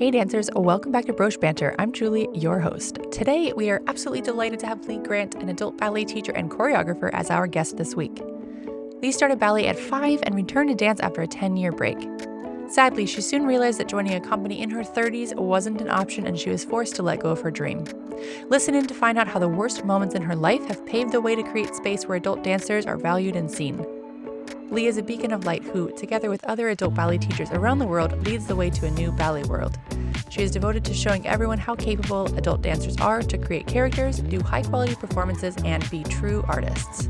Hey dancers, welcome back to Broche Banter. I'm Julie, your host. Today, we are absolutely delighted to have Leigh Grant, an adult ballet teacher and choreographer, as our guest this week. Leigh started ballet at 5 and returned to dance after a 10-year break. Sadly, she soon realized that joining a company in her 30s wasn't an option and she was forced to let go of her dream. Listen in to find out how the worst moments in her life have paved the way to create space where adult dancers are valued and seen. Leigh is a beacon of light who, together with other adult ballet teachers around the world, leads the way to a new ballet world. She is devoted to showing everyone how capable adult dancers are to create characters, do high-quality performances, and be true artists.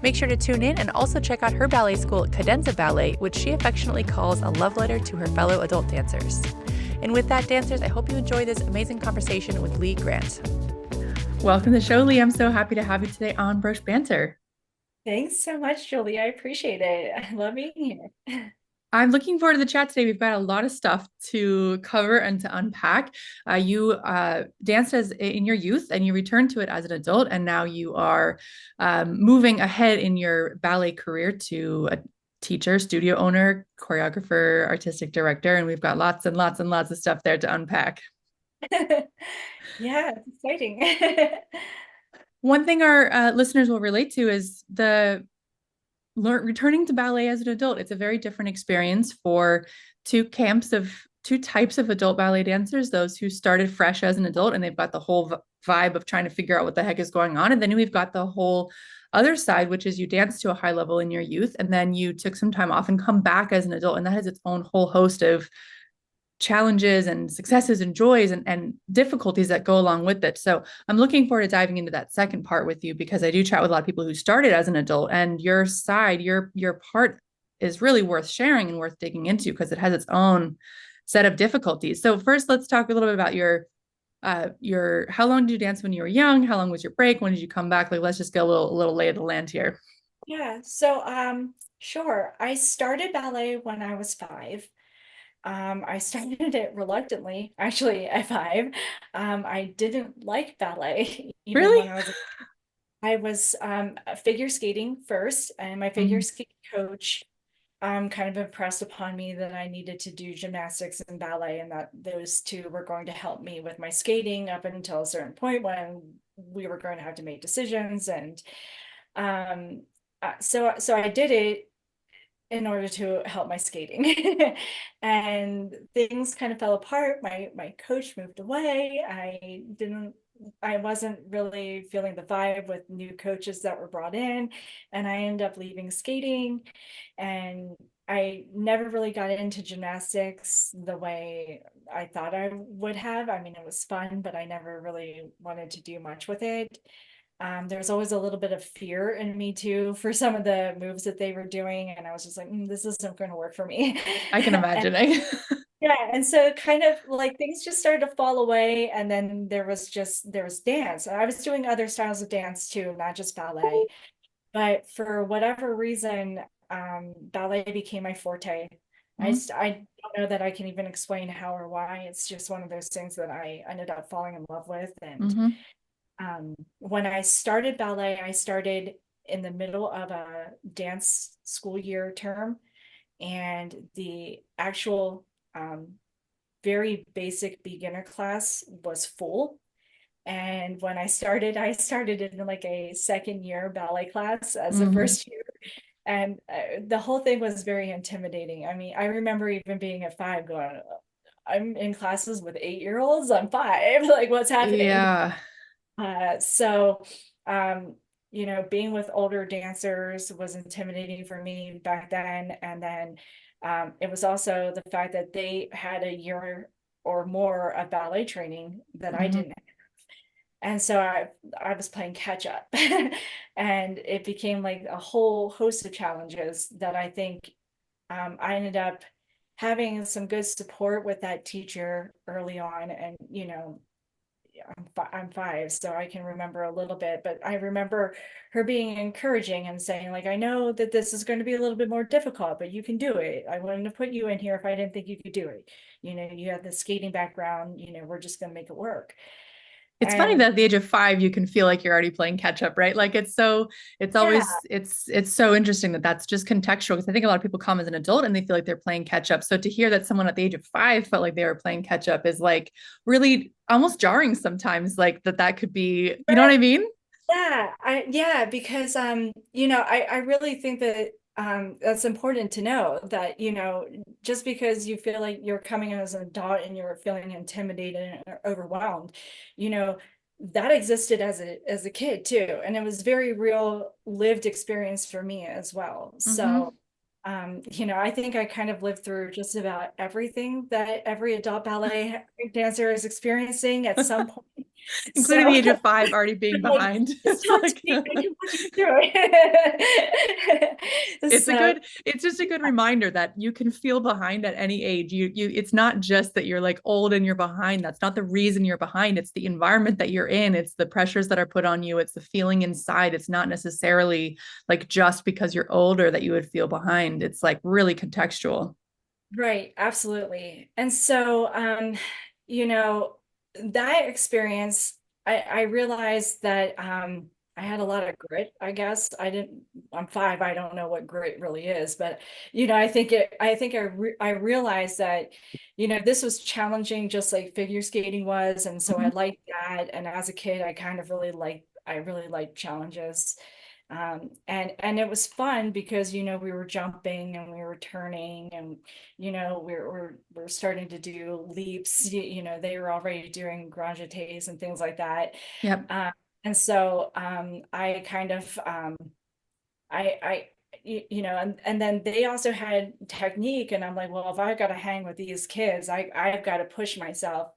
Make sure to tune in and also check out her ballet school, Cadenza Ballet, which she affectionately calls a love letter to her fellow adult dancers. And with that, dancers, I hope you enjoy this amazing conversation with Leigh Grant. Welcome to the show, Leigh. I'm so happy to have you today on Broche Banter. Thanks so much, Julie. I appreciate it. I love being here. I'm looking forward to the chat today. We've got a lot of stuff to cover and to unpack. You danced as in your youth and you returned to it as an adult, and now you are moving ahead in your ballet career to a teacher, studio owner, choreographer, artistic director, and we've got lots and lots and lots of stuff there to unpack. Yeah, it's exciting. One thing our listeners will relate to is the returning to ballet as an adult. It's a very different experience for two types of adult ballet dancers, those who started fresh as an adult and they've got the whole vibe of trying to figure out what the heck is going on, and then we've got the whole other side, which is you dance to a high level in your youth and then you took some time off and come back as an adult, and that has its own whole host of challenges and successes and joys and difficulties that go along with it. So I'm looking forward to diving into that second part with you, because I do chat with a lot of people who started as an adult, and your side, your part is really worth sharing and worth digging into because it has its own set of difficulties. So first, let's talk a little bit about your how long did you dance when you were young? How long was your break? When did you come back? Like, let's just get a little lay of the land here. Yeah, so sure. I started ballet when I was 5. I started it reluctantly, actually, at 5. I didn't like ballet even Really? when I was figure skating first, and my figure Mhm. skating coach kind of impressed upon me that I needed to do gymnastics and ballet, and that those two were going to help me with my skating up until a certain point when we were going to have to make decisions. And um, so I did it in order to help my skating. And things kind of fell apart. My coach moved away. I wasn't really feeling the vibe with new coaches that were brought in, and I ended up leaving skating, and I never really got into gymnastics the way I thought I would have. I mean, it was fun, but I never really wanted to do much with it. There's always a little bit of fear in me too for some of the moves that they were doing, and I was just like, this isn't going to work for me. I can And imagine. yeah, and so kind of like things just started to fall away, and then there was dance. I was doing other styles of dance too, not just ballet, but for whatever reason, ballet became my forte. Mhm. I don't know that I can even explain how or why. It's just one of those things that I ended up falling in love with. And Mhm. when I started ballet, I started in the middle of a dance school year term, and the actual very basic beginner class was full. And when I started in like a second year ballet class as a Mhm. first year. And the whole thing was very intimidating. I mean, I remember even being at 5 going, I'm in classes with 8-year-olds. I'm 5. Like, what's happening? Yeah. So, um, being with older dancers was intimidating for me back then. And then it was also the fact that they had a year or more of ballet training that I Mhm. didn't. And so I was playing catch up. And it became like a whole host of challenges that I think I ended up having some good support with that teacher early on. And, I'm 5, so I can remember a little bit, but I remember her being encouraging and saying, like, I know that this is going to be a little bit more difficult, but you can do it. I wouldn't have put you in here if I didn't think you could do it. You have the skating background, we're just going to make it work. It's funny that at the age of 5, you can feel like you're already playing catch up, right? Like it's Yeah, always, it's so interesting that that's just contextual because I think a lot of people come as an adult and they feel like they're playing catch up. So to hear that someone at the age of 5 felt like they were playing catch up is like really almost jarring sometimes, like that could be, you know what I mean? yeah, because I really think that that's important to know that, just because you feel like you're coming in as an adult and you're feeling intimidated and overwhelmed, you know, that existed as a kid too. And it was very real lived experience for me as well. So Mm-hmm. I think I kind of lived through just about everything that every adult ballet dancer is experiencing at some point. Including the So age of 5 already being like, behind. just It's talk to like me. I can put you through it. So it's just a good reminder that you can feel behind at any age. It's not just that you're like old and you're behind. That's not the reason you're behind. It's the environment that you're in. It's the pressures that are put on you. It's the feeling inside. It's not necessarily like just because you're older that you would feel behind. It's like really contextual. right, absolutely. And so you know, that experience, I realized that I had a lot of grit, I guess. I'm 5, I don't know what grit really is, but I realized that, this was challenging just like figure skating was. And so I Mhm. liked that. And as a kid, I really liked challenges. And it was fun because, we were jumping and we were turning and, we're starting to do leaps, they were already doing grand jetés and things like that. Yep. Um, and so I kind of I and then they also had technique, and I'm like, well, if I've got to hang with these kids, I've got to push myself.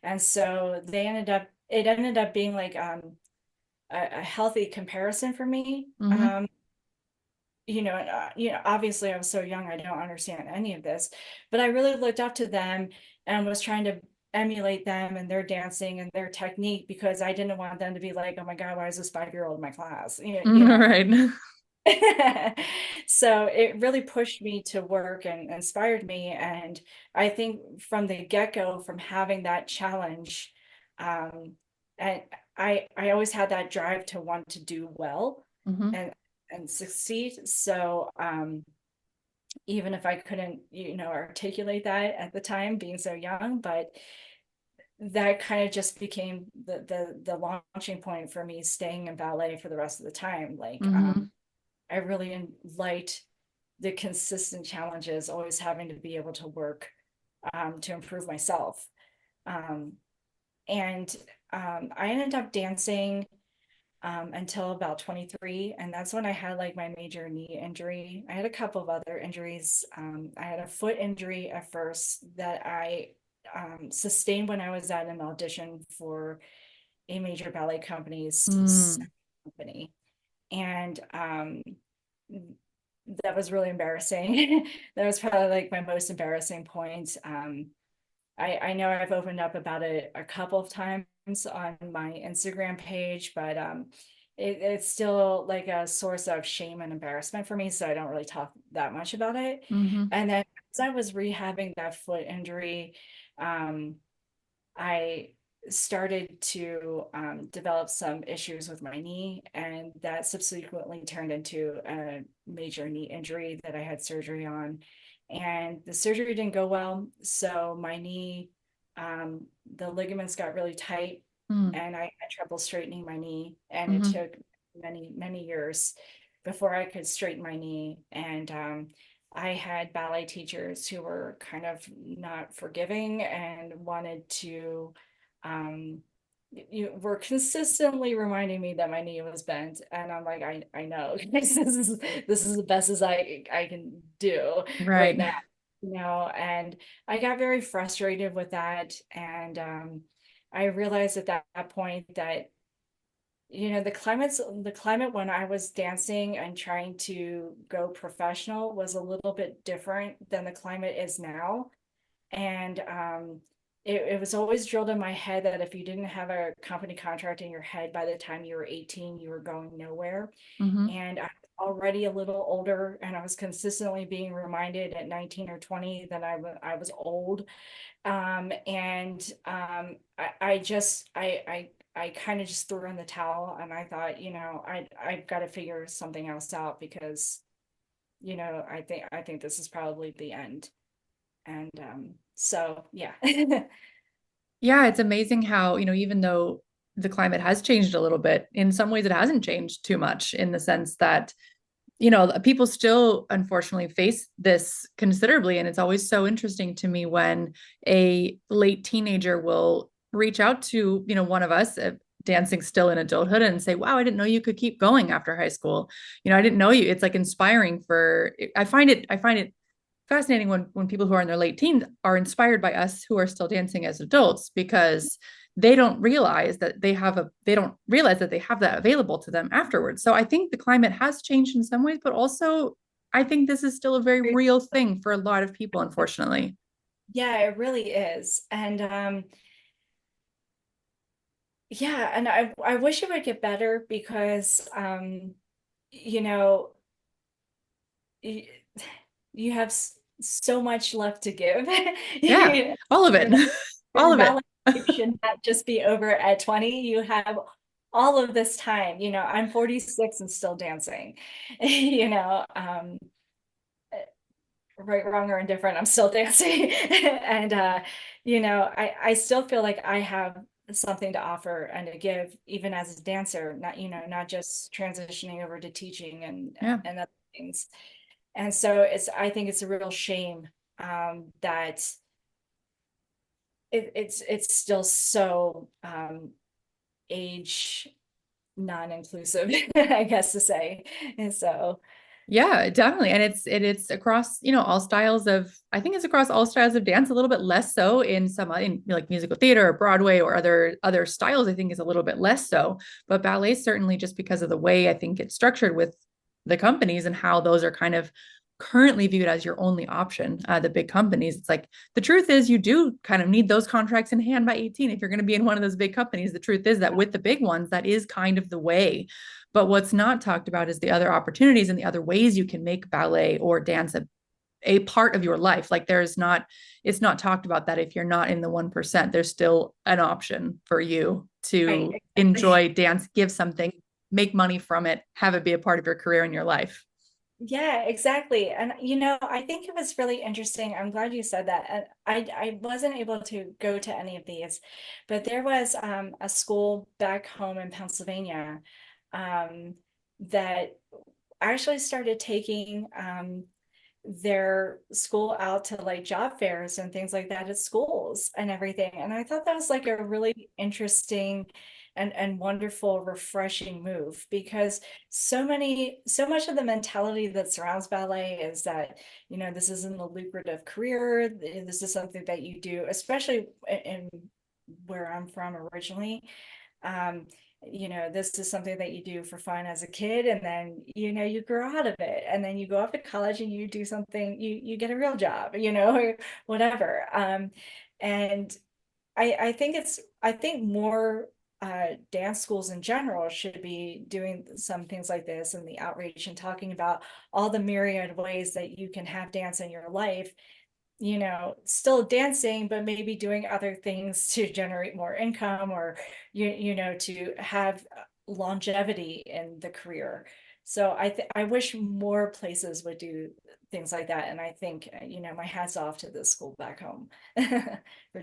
And so it ended up being like a healthy comparison for me. Mm-hmm. Obviously I was so young, I don't understand any of this, but I really looked up to them and was trying to emulate them and their dancing and their technique because I didn't want them to be like, oh my God, why is this 5-year-old in my class? Right. So it really pushed me to work and inspired me. And I think from the get-go, from having that challenge, um, and I always had that drive to want to do well Mm-hmm. and succeed. So even if I couldn't, articulate that at the time, being so young, but that kind of just became the launching point for me staying in ballet for the rest of the time. Like Mm-hmm. I really liked the consistent challenges, always having to be able to work to improve myself. Um, and I ended up dancing until about 23. And that's when I had like my major knee injury. I had a couple of other injuries. I had a foot injury at first that I sustained when I was at an audition for a major ballet company's Mm. company. And that was really embarrassing. That was probably like my most embarrassing point. I know I've opened up about it a couple of times on my Instagram page, but it's still like a source of shame and embarrassment for me, so I don't really talk that much about it. Mm-hmm. And then as I was rehabbing that foot injury, um, I started to develop some issues with my knee, and that subsequently turned into a major knee injury that I had surgery on. And the surgery didn't go well, so my knee, the ligaments got really tight, Mm. and I had trouble straightening my knee, and it Mm-hmm. took many, many years before I could straighten my knee. And I had ballet teachers who were kind of not forgiving and wanted to, um, you were consistently reminding me that my knee was bent, and I'm like, I know this is the best as I can do right Right. now, and I got very frustrated with that, and I realized at that point that the climate when I was dancing and trying to go professional was a little bit different than the climate is now. And it was always drilled in my head that if you didn't have a company contract in your head by the time you were 18, you were going nowhere. Mm-hmm. And I was already a little older, and I was consistently being reminded at 19 or 20 that I was old. And I just I I kind of just threw in the towel, and I thought, I've got to figure something else out because, I think this is probably the end. And so yeah. Yeah, it's amazing how, even though the climate has changed a little bit, in some ways it hasn't changed too much in the sense that, people still unfortunately face this considerably. And it's always so interesting to me when a late teenager will reach out to, one of us, dancing still in adulthood, and say, wow, I didn't know you could keep going after high school. I didn't know you. It's like inspiring for, I find it fascinating when people who are in their late teens are inspired by us who are still dancing as adults, because they don't realize that they have that available to them afterwards. So I think the climate has changed in some ways, but also I think this is still a very real thing for a lot of people, unfortunately. Yeah, it really is. And yeah, and I wish it would get better because you know, you, you have so much left to give. Yeah, all of You it. know, All your of it. ballet should not just be over at 20. You have all of this time. I'm 46 and still dancing. You know, right, wrong, or indifferent, I'm still dancing. And I still feel like I have something to offer and to give, even as a dancer, not just transitioning over to teaching and Yeah. and other things. And so I think it's a real shame that it's still so age non-inclusive, I guess to say. And so Yeah, definitely. And it's across, all styles of, I think it's across all styles of dance, a little bit less so in some in like musical theater or Broadway or other styles, I think is a little bit less so. But ballet certainly, just because of the way I think it's structured with the companies and how those are kind of currently viewed as your only option, the big companies. It's like the truth is you do kind of need those contracts in hand by 18 if you're going to be in one of those big companies. The truth is that with the big ones, that is kind of the way. But what's not talked about is the other opportunities and the other ways you can make ballet or dance a part of your life. Like it's not talked about that if you're not in the 1%, there's still an option for you right, to exactly. enjoy dance, give something, make money from it, have it be a part of your career and your life. Yeah, exactly. And I think it was really interesting. I'm glad you said that. And I wasn't able to go to any of these, but there was a school back home in Pennsylvania um, that actually started taking their school out to like job fairs and things like that at schools and everything. And I thought that was like a really interesting and wonderful, refreshing move because so much of the mentality that surrounds ballet is that, this isn't a lucrative career. This is something that you do, especially in where I'm from originally. um this is something that you do for fun as a kid, and then you grow out of it, and then you go off to college and you do something, you get a real job, or whatever. And I think more dance schools in general should be doing some things like this and the outreach and talking about all the myriad ways that you can have dance in your life, still dancing, but maybe doing other things to generate more income, or, to have longevity in the career. So I wish more places would do things like that. And I think, my hat's off to the school back home for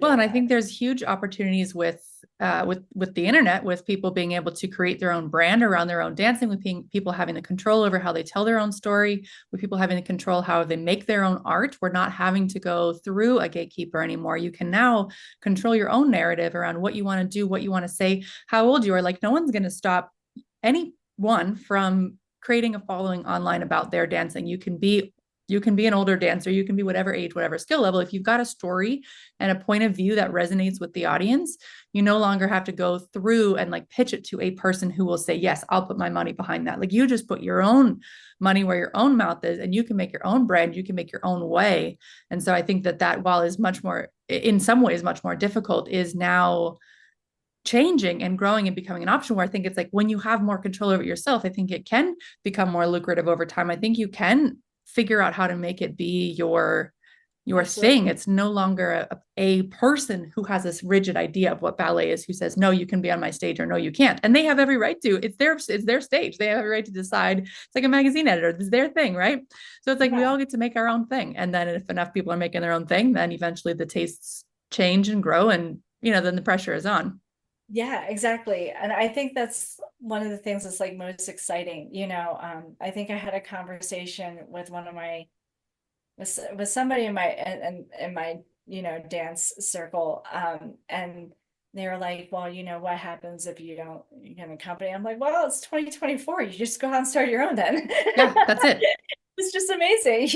Well, and doing I that. think there's huge opportunities with the internet, with people being able to create their own brand around their own dancing, with people having the control over how they tell their own story, with people having the control how they make their own art. We're not having to go through a gatekeeper anymore. You can now control your own narrative around what you want to do, what you want to say, how old you are. Like no one's going to stop anyone from creating a following online about their dancing. You can be an older dancer, you can be whatever age, whatever skill level. If you've got a story and a point of view that resonates with the audience, you no longer have to go through and like pitch it to a person who will say, yes, I'll put my money behind that. Like you just put your own money where your own mouth is, and you can make your own brand, you can make your own way. And so I think that while is much more, in some ways, much more difficult, is now changing and growing and becoming an option, where I think it's like when you have more control over yourself, I think it can become more lucrative over time. I think you can figure out how to make it be your Absolutely. thing. It's no longer a person who has this rigid idea of what ballet is, who says, no, you can be on my stage or no, you can't. And they have every right to. It's their stage. They have every right to decide. It's like a magazine editor. It's their thing, right? So it's like we Yeah. all get to make our own thing. And then if enough people are making their own thing, then eventually the tastes change and grow, and then the pressure is on. Yeah, exactly. And I think that's one of the things that's like most exciting. I think I had a conversation with one of my with somebody in my dance circle, and they were like, well, what happens if you don't get a company? I'm like, well, it's 2024, you just go out and start your own then. Yeah, that's it. It's just amazing.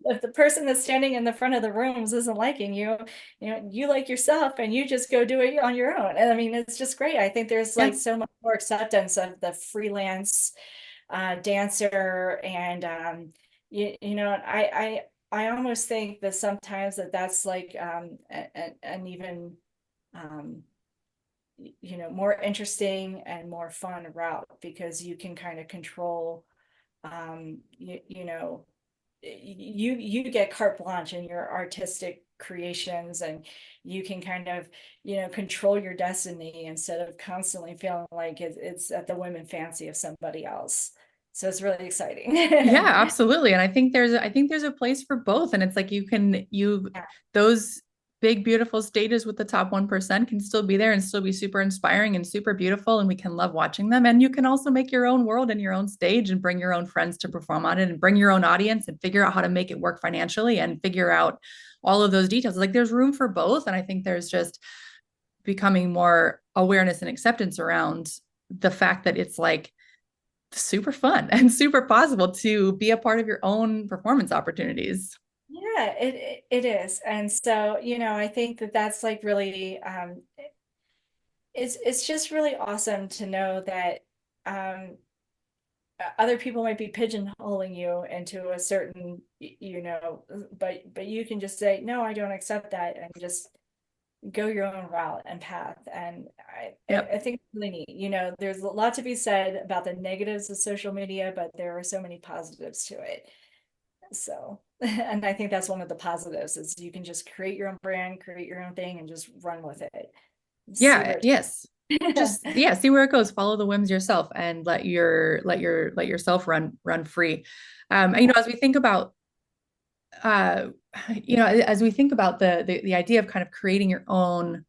If the person that's standing in the front of the rooms isn't liking you, you like yourself and you just go do it on your own. And I mean, it's just great. I think there's Yeah. like so much more acceptance of the freelance dancer. And I almost think that sometimes that's like an even um more interesting and more fun route, because you can kind of control, you get carte blanche in your artistic creations, and you can kind of control your destiny instead of constantly feeling like it's at the whim and fancy of somebody else. So it's really Yeah, exciting. absolutely. And I think there's a place for both. And it's like Yeah. those big, beautiful stages with the top 1% can still be there and still be super inspiring and super beautiful. And we can love watching them. And you can also make your own world and your own stage and bring your own friends to perform on it and bring your own audience and figure out how to make it work financially and figure out all of those details. Like there's room for both. And I think there's just becoming more awareness and acceptance around the fact that it's like super fun and super possible to be a part of your own performance opportunities. Yeah, it is. And so, I think that that's like really, it's just really awesome to know that um other people might be pigeonholing you into a certain, but you can just say, no, I don't accept that, and just go your own route and path. And Yep. I think it's really neat. There's a lot to be said about the negatives of social media, but there are so many positives to it. So, and I think that's one of the positives, is you can just create your own brand, create your own thing, and just run with it. See Yeah. where Yes. it's Just yeah, see where it goes. Follow the whims yourself and let yourself run free. And, yeah. as we think about uh, as we think about the idea of kind of creating your own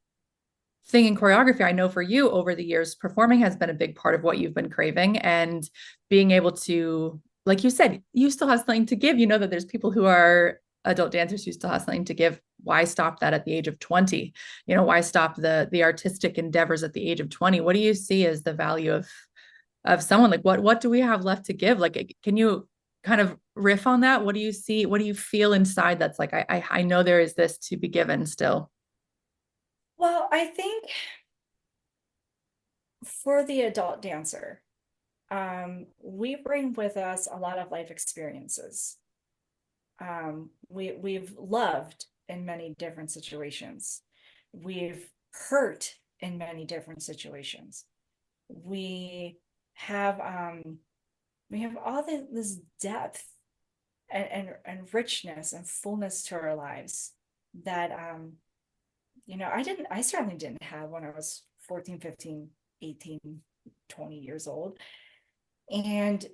thing in choreography, I know for you over the years, performing has been a big part of what you've been craving, and being able to, like you said, you still have something to give. You know that there's people who are adult dancers who still have something to give. Why stop that at the age of 20? Why stop the artistic endeavors at the age of 20? What do you see as the value of someone like what do we have left to give? Like, can you kind of riff on that? What do you see? What do you feel inside that's like, I know there is this to be given still? Well, I think for the adult dancer, we bring with us a lot of life experiences. We've loved in many different situations. We've hurt in many different situations. We have um we have all this depth and richness and fullness to our lives that I certainly didn't have when I was 14, 15, 18, 20 years old. And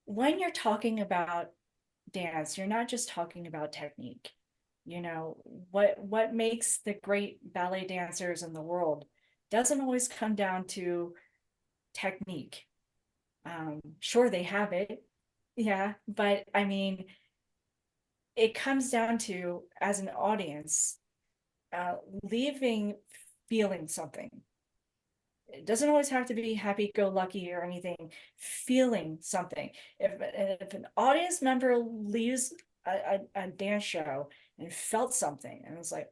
when you're talking about dance, you're not just talking about technique. What makes the great ballet dancers in the world doesn't always come down to technique. Sure, they have it, yeah, but I mean, it comes down to, as an audience, leaving feeling something. It doesn't always have to be happy-go-lucky or anything. Feeling something. If an audience member leaves a dance show and felt something and was like,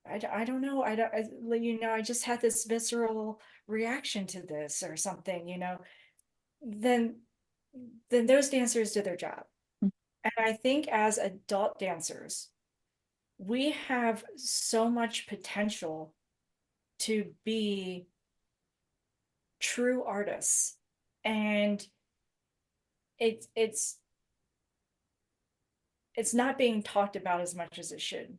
I don't know, I just had this visceral reaction to this or something, then those dancers did their job. And I think as adult dancers, we have so much potential to be true artists. And it's it's not being talked about as much as it should,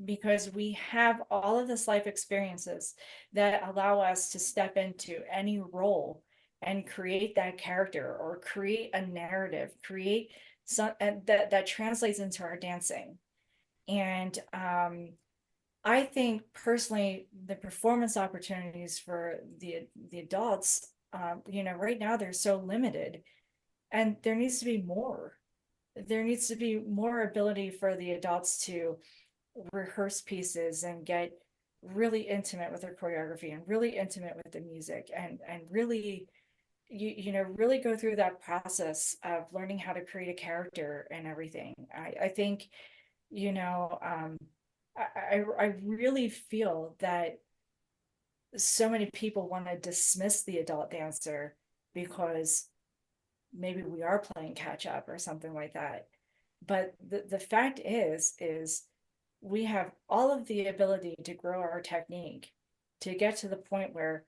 because we have all of this life experiences that allow us to step into any role and create that character or create a narrative, create some that translates into our dancing. And I think personally, the performance opportunities for the adults, right now they're so limited, and there needs to be more. There needs to be more ability for the adults to rehearse pieces and get really intimate with their choreography and really intimate with the music, and really really go through that process of learning how to create a character and everything. I think you know I really feel that so many people want to dismiss the adult dancer because maybe we are playing catch up or something like that. But the fact is we have all of the ability to grow our technique to get to the point where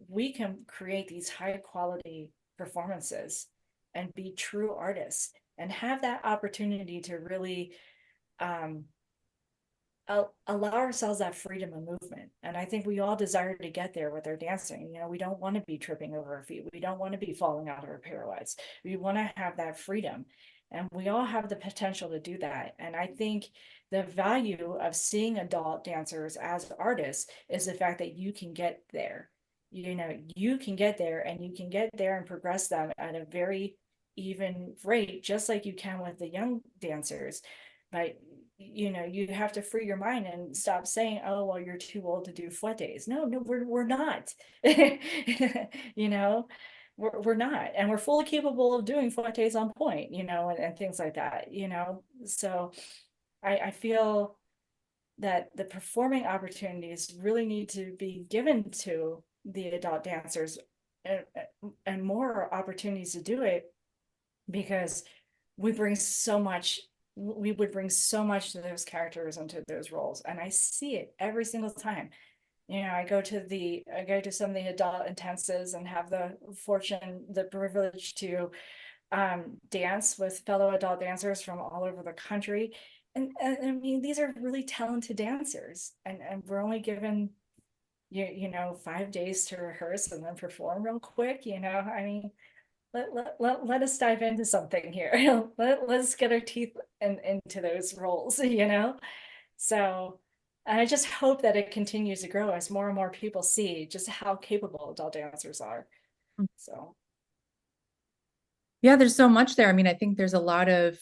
we can create these high quality performances and be true artists and have that opportunity to really um, allow ourselves that freedom of movement. And I think we all desire to get there with our dancing. We don't want to be tripping over our feet. We don't want to be falling out of our pirouettes. We want to have that freedom. And we all have the potential to do that. And I think the value of seeing adult dancers as artists is the fact that you can get there. You can get there, and you can get there and progress them at a very even rate, just like you can with the young dancers. But you have to free your mind and stop saying, oh, well, you're too old to do fouettes. No, we're not. you know we're not, and we're fully capable of doing fouettes on point, and things like that. So I feel that the performing opportunities really need to be given to the adult dancers, and more opportunities to do it, because we bring so much we would bring so much to those characters and to those roles. And I see it every single time. I go to some of the adult intensives and have the privilege to dance with fellow adult dancers from all over the country. And I mean, these are really talented dancers, and we're only given 5 days to rehearse and then perform real quick. I mean, let us dive into something here. Let's get our teeth into those roles. So I just hope that it continues to grow as more and more people see just how capable adult dancers are. So Yeah, there's so much there. I mean, I think there's a lot of,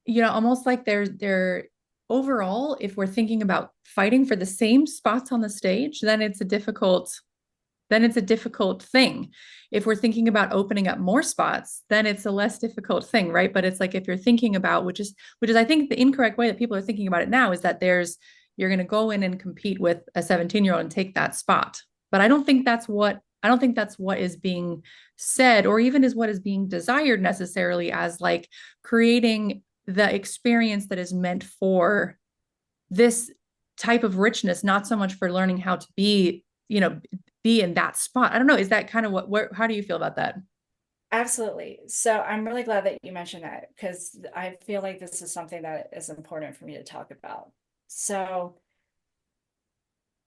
almost like they're overall, if we're thinking about fighting for the same spots on the stage, then it's a difficult thing. If we're thinking about opening up more spots, then it's a less difficult thing, right? But it's like, if you're thinking about, which is I think the incorrect way that people are thinking about it now, is that you're going to go in and compete with a 17-year-old and take that spot. But I don't think that's what is being said, or even is what is being desired necessarily, as like creating the experience that is meant for this type of richness, not so much for learning how to be in that spot. I don't know. Is that kind of how do you feel about that? absolutely. So I'm really glad that you mentioned that, because I feel like this is something that is important for me to talk about. So,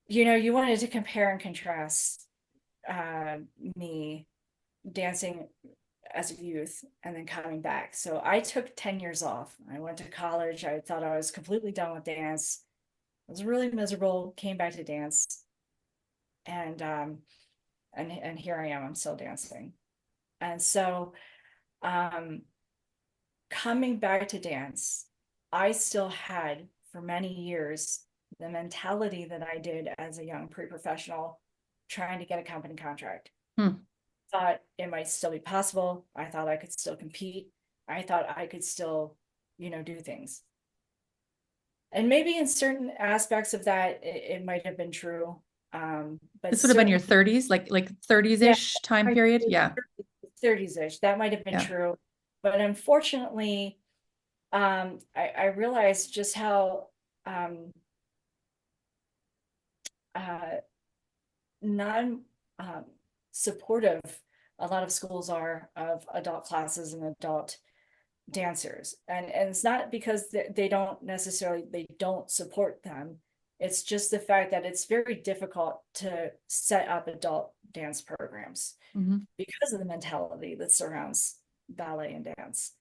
you wanted to compare and contrast me dancing as a youth and then coming back. So I took 10 years off. I went to college. I thought I was completely done with dance. I was really miserable, came back to dance, and here I am. I'm still dancing. And so um coming back to dance, I still had for many years the mentality that I did as a young pre-professional trying to get a company contract. Hmm. Thought it might still be possible. I thought I could still compete. I thought I could still, do things. And maybe in certain aspects of that, it might have been true. But This would have been your certainly, 30s, like 30s yeah, ish time period. Yeah. 30s ish, that might have been Yeah. true. But unfortunately, I realized just how um, uh, non supportive a lot of schools are of adult classes and adult dancers, and it's not because they don't necessarily, they don't support them. It's just the fact that it's very difficult to set up adult dance programs because of the mentality that surrounds ballet and dance,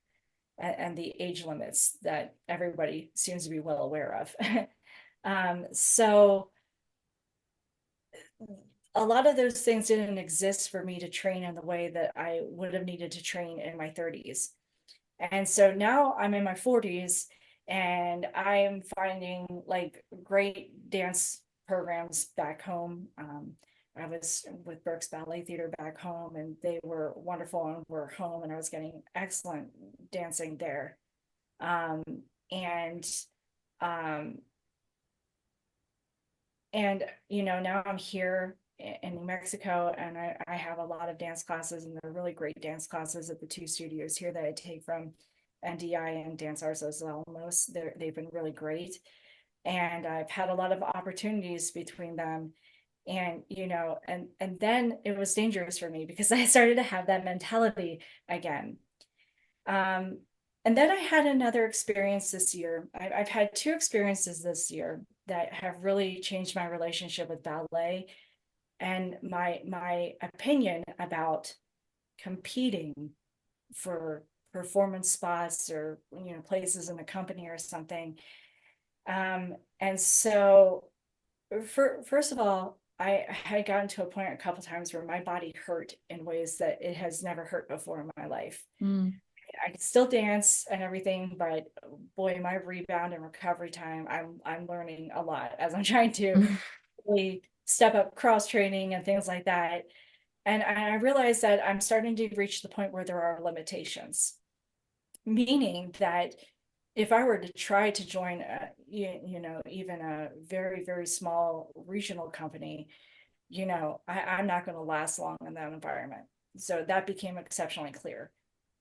and the age limits that everybody seems to be well aware of. So a lot of those things didn't exist for me to train in the way that I would have needed to train in my 30s. And so now I'm in my 40s and I'm finding like great dance programs back home. I was with Brooks Ballet Theater back home, and they were wonderful and were home, and I was getting excellent dancing there. Um, and um, and now I'm here in New Mexico, and I have a lot of dance classes, and they're really great dance classes at the two studios here that I take from NDI and Dance Arts Los Alamos. They've been really great, and I've had a lot of opportunities between them. And and then it was dangerous for me because I started to have that mentality again. um, and then I had another experience this year. I've had two experiences this year that have really changed my relationship with ballet and my opinion about competing for performance spots, or places in the company or something. And so first of all, I had gotten to a point a couple times where my body hurt in ways that it has never hurt before in my life. I can still dance and everything, but boy, my rebound and recovery time, I'm learning a lot as I'm trying to really step up cross training and things like that. And I realize that I'm starting to reach the point where there are limitations, meaning that if I were to try to join even a very, very small regional company, I'm not going to last long in that environment. So that became exceptionally clear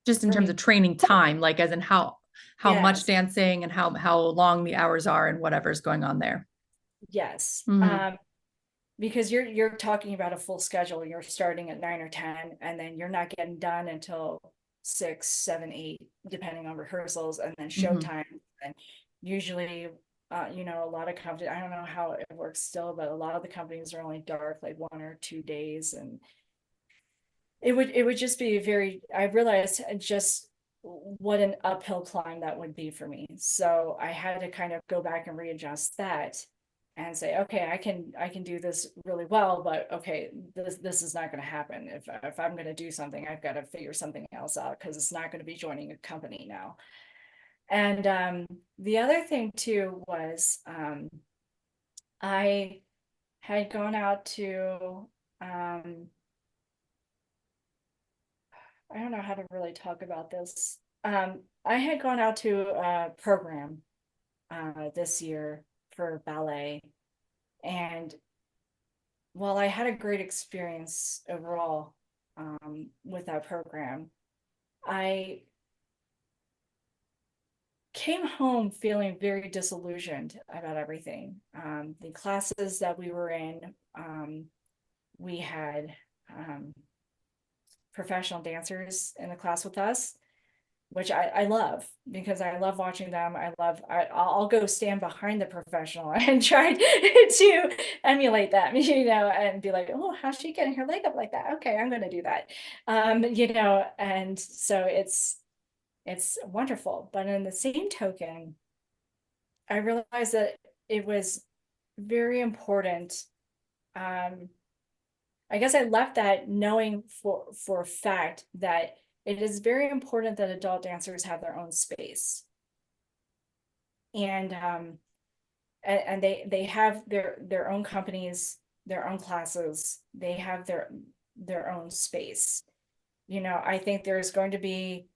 Just in for terms me. of training time, like as in how much Yes, dancing and how long the hours are and whatever's going on there. yes. Mm-hmm. Because you're talking about a full schedule. You're starting at 9 or 10, and then you're not getting done until 6, 7, 8, depending on rehearsals, and then Mm-hmm. showtime. And usually, a lot of companies, I don't know how it works still, but a lot of the companies are only dark like 1 or 2 days, and it would just be very, I realized just what an uphill climb that would be for me. So I had to kind of go back and readjust that and say, okay, I can do this really well, but okay, this is not going to happen. If I'm going to do something, I've got to figure something else out, because it's not going to be joining a company now. And the other thing too was, I had gone out to I don't know how to really talk about this. I had gone out to a program this year for ballet, and while I had a great experience overall with that program, I came home feeling very disillusioned about everything. The classes that we were in, we had professional dancers in the class with us, which I love, because I love watching them. I'll go stand behind the professional and try to emulate them, and be like, oh, how's she getting her leg up like that? Okay, I'm going to do that. And so it's wonderful. But in the same token, I realized that it was very important. I guess I left that knowing for a fact that it is very important that adult dancers have their own space, and they have their own companies, their own classes. They have their own space. I think there's going to be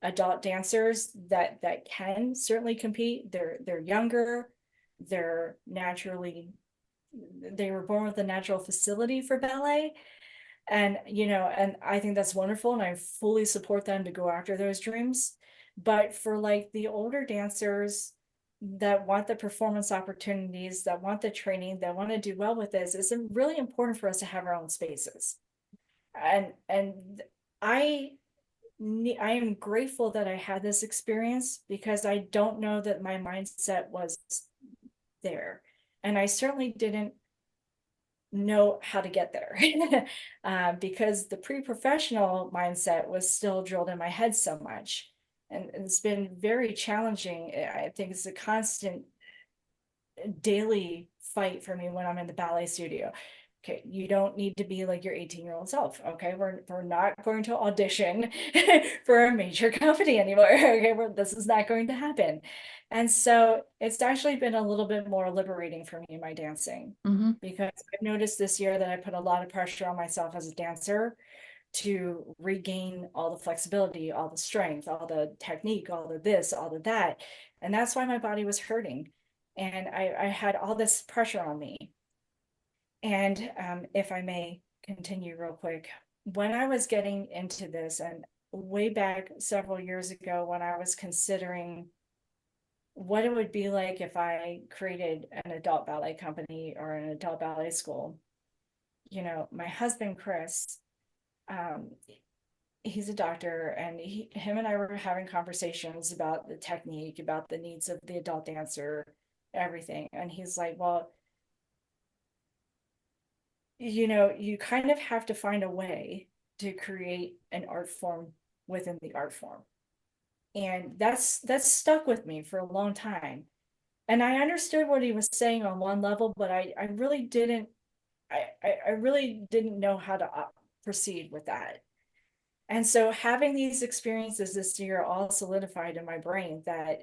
adult dancers that can certainly compete. They're younger, they're naturally, they were born with a natural facility for ballet. And I think that's wonderful, and I fully support them to go after those dreams. But for like the older dancers that want the performance opportunities, that want the training, that want to do well with this, it's really important for us to have our own spaces. And I I am grateful that I had this experience, because I don't know that my mindset was there. And I certainly didn't know how to get there because the pre-professional mindset was still drilled in my head so much. And it's been very challenging. I think it's a constant daily fight for me when I'm in the ballet studio. Okay, you don't need to be like your 18-year-old self. Okay, we're not going to audition for a major company anymore. Okay, this is not going to happen. And so it's actually been a little bit more liberating for me in my dancing, Mm-hmm. because I've noticed this year that I put a lot of pressure on myself as a dancer to regain all the flexibility, all the strength, all the technique, all the this, all the that. And that's why my body was hurting. And I had all this pressure on me. And if I may continue real quick, when I was getting into this, and way back several years ago, when I was considering what it would be like if I created an adult ballet company or an adult ballet school, my husband, Chris, um, he's a doctor, and him and I were having conversations about the technique, about the needs of the adult dancer, everything. And he's like, well, you kind of have to find a way to create an art form within the art form. And that's stuck with me for a long time. And I understood what he was saying on one level, but I really didn't I really didn't know how to proceed with that. And so having these experiences this year all solidified in my brain that,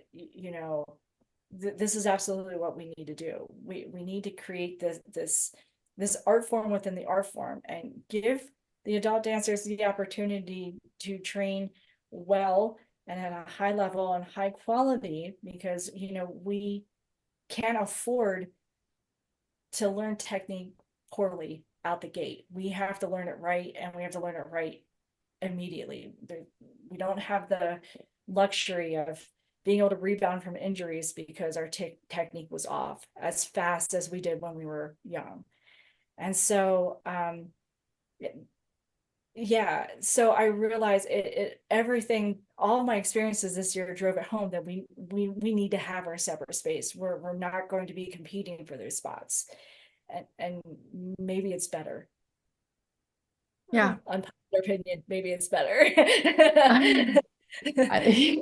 this is absolutely what we need to do. We need to create this art form within the art form, and give the adult dancers the opportunity to train well and at a high level and high quality, because we can't afford to learn technique poorly out the gate. We have to learn it right, and we have to learn it right immediately. We don't have the luxury of being able to rebound from injuries because our technique was off as fast as we did when we were young. And so, yeah, so I realized everything, all my experiences this year drove it home that we need to have our separate space. We're not going to be competing for those spots. And maybe it's better. Yeah. Unpopular opinion, maybe it's better. I,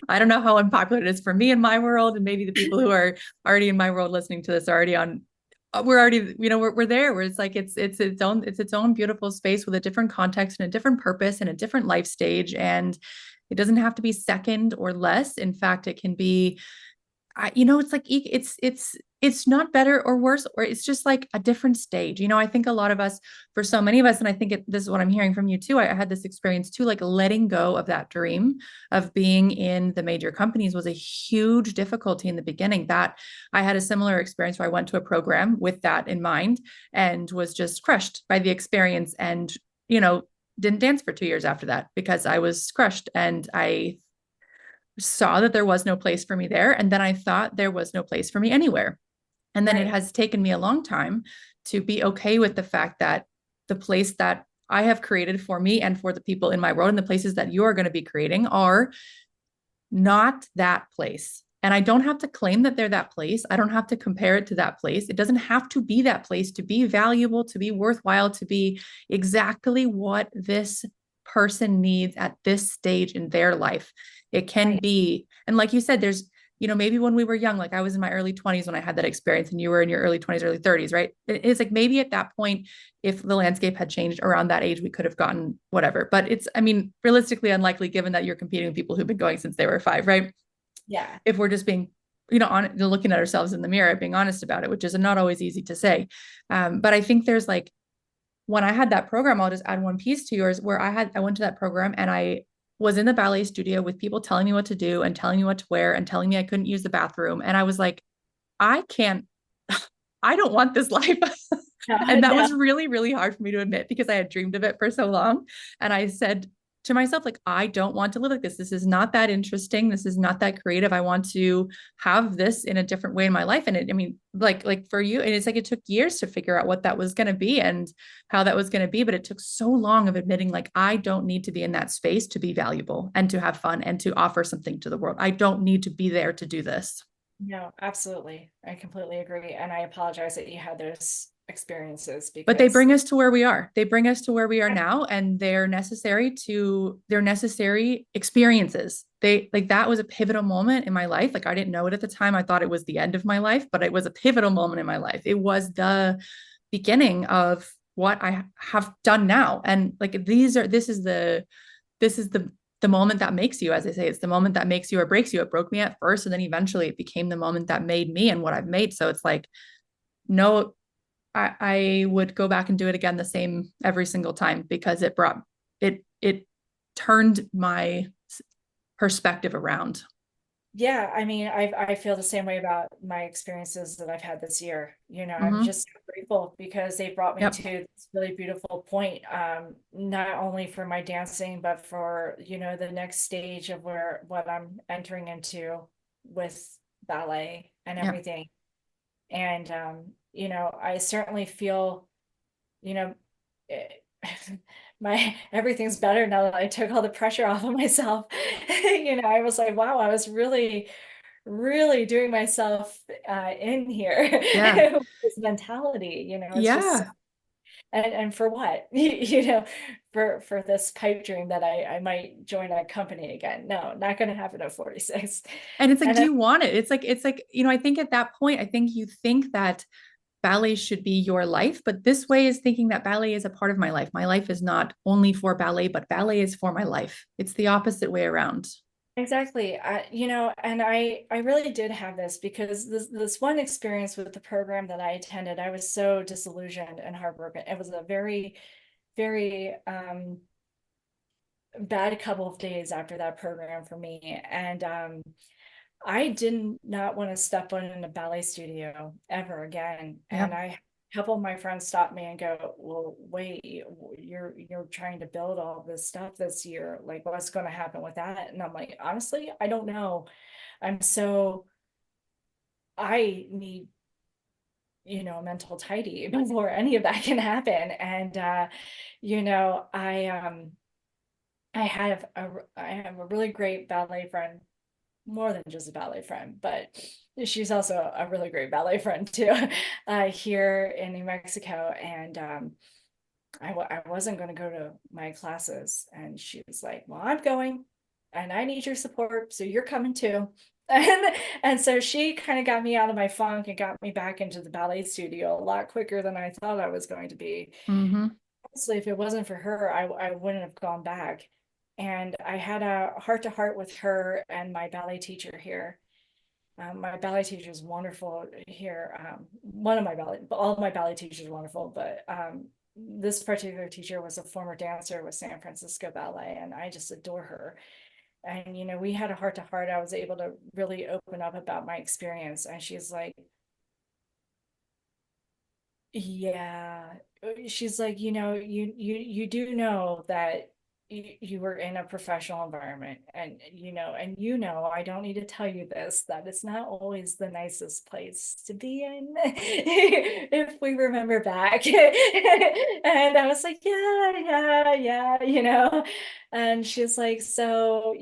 I don't know how unpopular it is for me in my world, and maybe the people who are already in my world listening to this are already on. We're already, we're there. Where it's like it's its own beautiful space with a different context and a different purpose and a different life stage, and it doesn't have to be second or less. In fact, it can be it's like it's not better or worse, or it's just like a different stage. I think a lot of us, for so many of us, and I think this is what I'm hearing from you too. I had this experience too, like letting go of that dream of being in the major companies was a huge difficulty in the beginning. That I had a similar experience where I went to a program with that in mind and was just crushed by the experience, and didn't dance for 2 years after that because I was crushed, and I saw that there was no place for me there. And then I thought there was no place for me anywhere. And then it Right. has taken me a long time to be okay with the fact that the place that I have created for me and for the people in my road, and the places that you are going to be creating, are not that place. And I don't have to claim that they're that place. I don't have to compare it to that place. It doesn't have to be that place to be valuable, to be worthwhile, to be exactly what this person needs at this stage in their life. It can Right. be, and like you said, there's, maybe when we were young, like I was in my early 20s when I had that experience, and you were in your early 20s, early 30s, right? It's like maybe at that point, if the landscape had changed around that age, we could have gotten whatever. But it's, I mean, realistically unlikely given that you're competing with people who've been going since they were 5, right? Yeah. If we're just being, looking at ourselves in the mirror, being honest about it, which is not always easy to say. But I think there's like, when I had that program, I'll just add one piece to yours, where I went to that program and I was in the ballet studio with people telling me what to do and telling me what to wear and telling me I couldn't use the bathroom. And I was like, I can't, I don't want this life. No, And that no. was really, really hard for me to admit because I had dreamed of it for so long. And I said to myself, like, I don't want to live like this. This is not that interesting. This is not that creative. I want to have this in a different way in my life. And it, I mean, like for you, and it's like, it took years to figure out what that was going to be and how that was going to be. But it took so long of admitting, like, I don't need to be in that space to be valuable and to have fun and to offer something to the world. I don't need to be there to do this. No, absolutely. I completely agree. And I apologize that you had those experiences But they because bring us to where we are. They bring us to where we are now, and they're necessary experiences. They, like, that was a pivotal moment in my life. Like, I didn't know it at the time. I thought it was the end of my life, but it was a pivotal moment in my life. It was the beginning of what I have done now. And like, this is the moment that makes you, as I say, it's the moment that makes you or breaks you. It broke me at first, and then eventually it became the moment that made me and what I've made. So it's like, no, I would go back and do it again the same every single time, because it turned my perspective around. yeah, I mean, I feel the same way about my experiences that I've had this year. I'm Mm-hmm. just so grateful because they brought me Yep. to this really beautiful point, not only for my dancing, but for, the next stage of what I'm entering into with ballet and Yep. everything. And I certainly feel, you know, eh, my everything's better now that I took all the pressure off of myself. I was like, wow, I was really, really doing myself in here Yeah. with this mentality. It's just, Yeah. and for what? For this pipe dream that I might join a company again. No, not going to happen at 46. And it's like, And do then you want it? It's like, I think at that point, I think you think that ballet should be your life, but this way is thinking that ballet is a part of my life. My life is not only for ballet, but ballet is for my life. It's the opposite way around. exactly. And I really did have this because this one experience with the program that I attended, I was so disillusioned and heartbroken. It was a very, very bad couple of days after that program for me. And I did not want to step foot in a ballet studio ever again. And Yep. a couple of my friends stopped me and go, well, wait, you're trying to build all this stuff this year. Like, what's going to happen with that? And I'm like, honestly, I don't know. I'm so I need, a mental tidy before any of that can happen. And I have a really great ballet friend, more than just a ballet friend, but she's also a really great ballet friend too, here in New Mexico. And I wasn't going to go to my classes, and she was like, well, I'm going and I need your support, so you're coming too. And so she kind of got me out of my funk and got me back into the ballet studio a lot quicker than I thought I was going to be. Mm-hmm. Honestly, if it wasn't for her, I wouldn't have gone back. And I had a heart to heart with her and my ballet teacher here. My ballet teacher is wonderful here. One of my ballet, all of my ballet teachers are wonderful, but this particular teacher was a former dancer with San Francisco Ballet, and I just adore her. And we had a heart to heart. I was able to really open up about my experience, and she's like, yeah. She's like, you do know that you were in a professional environment, and I don't need to tell you this, that it's not always the nicest place to be in, if we remember back. And I was like, yeah, yeah, yeah, and she's like, so,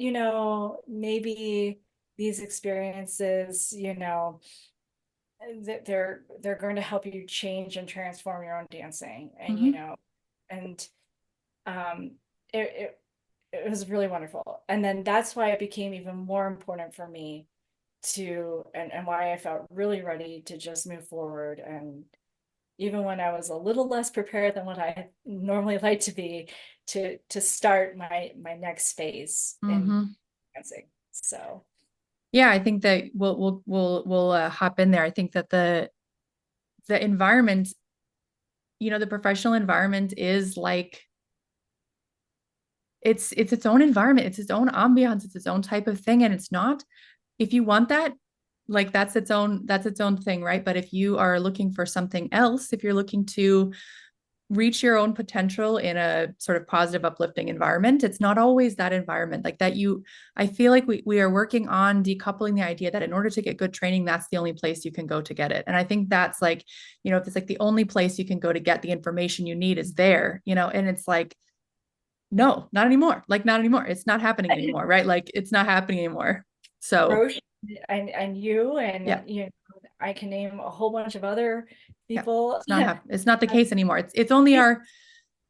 maybe these experiences, that they're going to help you change and transform your own dancing. And Mm-hmm. and um it, it was really wonderful. And then that's why it became even more important for me to, and why I felt really ready to just move forward. And even when I was a little less prepared than what I normally like to be, to start my next phase in Mm-hmm. dancing. So Yeah, I think that we'll hop in there. I think that the environment, the professional environment is like, it's its own environment, it's its own ambiance, it's its own type of thing. And it's not, if you want that, like, that's its own thing, right? But if you are looking for something else, if you're looking to reach your own potential in a sort of positive, uplifting environment, it's not always that environment like that. I feel like we are working on decoupling the idea that in order to get good training, that's the only place you can go to get it. And I think that's like, if it's like the only place you can go to get the information you need is there, and it's like, no, not anymore. Like, not anymore. It's not happening anymore, right? Like, it's not happening anymore. So, Broche and you, yeah, and I can name a whole bunch of other yeah, people. it's not the case anymore. It's only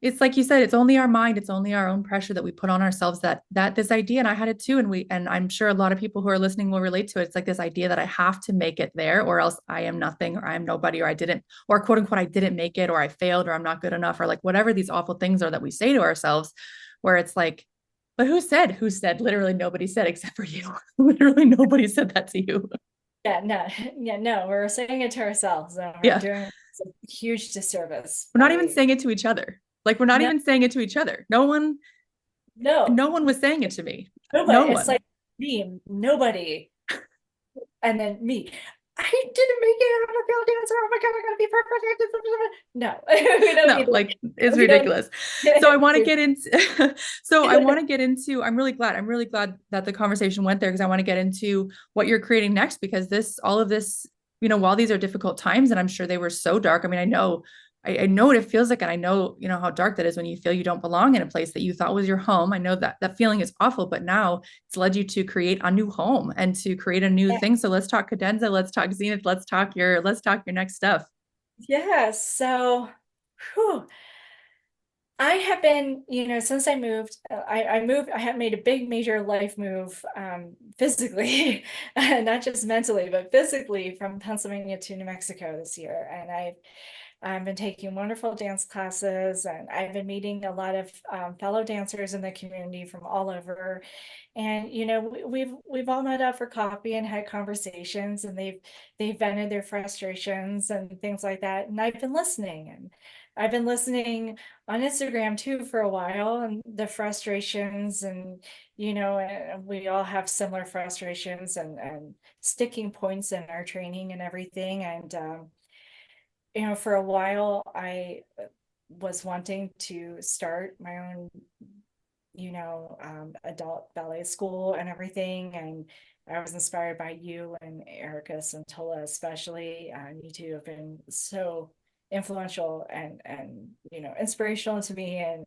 it's like you said, it's only our mind, it's only our own pressure that we put on ourselves, that this idea, and I had it too, and I'm sure a lot of people who are listening will relate to it. It's like this idea that I have to make it there, or else I am nothing, or I'm nobody, or I didn't, or quote unquote, I didn't make it, or I failed, or I'm not good enough, or like whatever these awful things are that we say to ourselves, where it's like, but who said, literally nobody said except for you. Literally nobody said that to you. No, we're saying it to ourselves, and we're Yeah. doing a huge disservice We're not even by saying it to each other. Like, we're not no, even saying it to each other. No one, no, no one was saying it to me. No nobody. It's one. like me, nobody, and then me. I didn't make it. I'm a failed dancer. Oh my God, I gotta be perfect. No, we don't No, need like, it's that. We don't ridiculous. So I want to need get into so I want to get into I'm really glad that the conversation went there, because I want to get into what you're creating next, because all of this, while these are difficult times, and I'm sure they were so dark. I mean, I know what it feels like, and I know, how dark that is when you feel you don't belong in a place that you thought was your home. I know that that feeling is awful, but now it's led you to create a new home and to create a new thing. So let's talk Cadenza, let's talk Zenith, let's talk your next stuff. Yeah, so whew, I have been, since I moved, I have made a big major life move, physically, not just mentally, but physically, from Pennsylvania to New Mexico this year. And I've been taking wonderful dance classes, and I've been meeting a lot of fellow dancers in the community from all over. And we've all met up for coffee and had conversations, and they've vented their frustrations and things like that. And I've been listening on Instagram too for a while, and the frustrations, and and we all have similar frustrations and sticking points in our training and everything. And for a while I was wanting to start my own adult ballet school and everything. And I was inspired by you and Erica Santola, especially. You two have been so influential and inspirational to me, and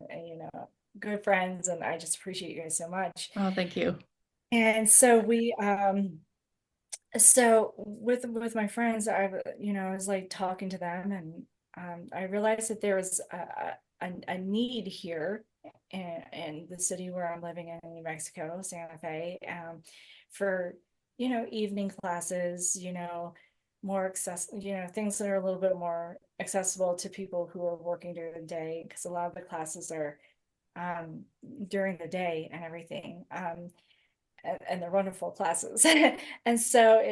good friends. And I just appreciate you guys so much. Oh, thank you. And so with my friends, I was like talking to them, and I realized that there was a need here in the city where I'm living in New Mexico, Santa Fe, for evening classes, more accessible, things that are a little bit more accessible to people who are working during the day, because a lot of the classes are um, during the day and everything. And they're wonderful classes. And so